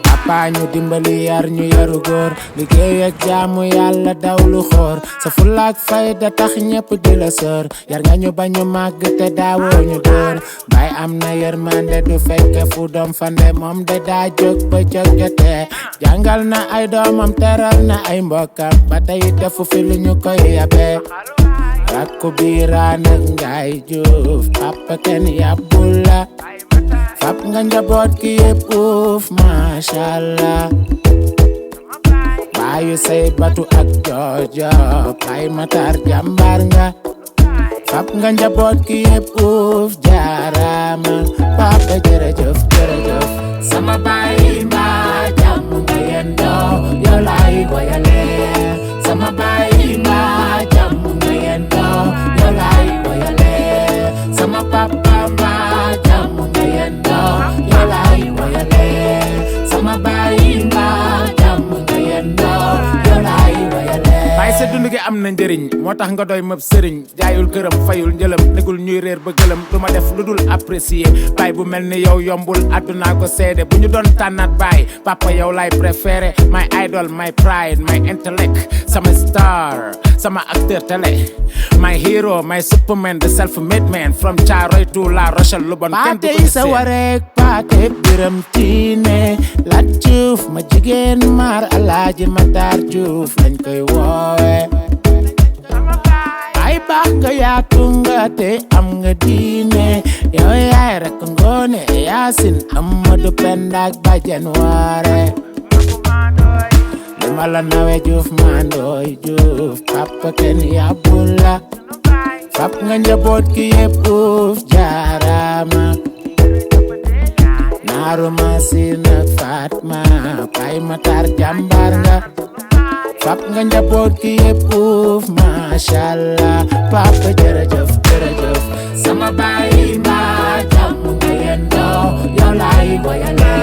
papa ñu dimbali yar ñu yaru góor liggéey ak jaamu yàlla dawlu xoor sa fulaak fayda tax ñepp di la sër yar nga ñu bañu màgg te daawoo ñu dóor baay am na yërmande du fekke fu doom fande moom de daa jóg ba jóg jotee jàngal na ay doomam teral na ay mbokkam ba tey defu fi lu ñu koy yabe rakku biiraan ak Njaay Juuf papa kenn yàbbul la fap nga njaboot ki yépp uuf mashallah baayu say batu ak joojo Baay Matar jàmbaar nga fap nga njaboot ki yépp uuf jaarama papa jërëjëf jërëjëf sama baay mbaa jàmm nga yendoo yow laay boyale sama baay mbaa jàmm nga yendoo yow laay boyale sama papa mbaa jàmm nga yendoo yow laay boyale sama baay mbaa jàmm nga yendoo yow laay boyale baay sa dund gi am na njëriñ moo tax nga doy mëb sëriñ jaayul këram fayul njëlam negul ñuy réer ba gëlëm du ma def lu dul apprécier baay bu mel ni yow yombul àdduna ko seede bu ñu doon tànnaat baay papa yow laay préféré my idol my pride my intellect sama star sama acteur télé my hero my superman the self-made man from Thiaroye to La Rochelle lu bon kenn du ko gisee paate sa wareek paate biram tiine Lat Juuf ma jigéen maar Alaaji Matar Juuf lañ koy woowe ay baax nga yaatu nga te am nga diine yow yaay rek ngoone Yaasin Amadu Penda ak Bajan Waare lima la nawe Juuf Mandooy Juuf papa kenn yàbbul la fap nga njaboot ki yépp uuf jaarama naaru Masin ak Fatma Baay Matar jàmbaar nga fap nga njaboot ki yépp uuf mashallah papa jërëjëf jërëjëf sama baay mbaa jàmm nga yendoo yow laay boyale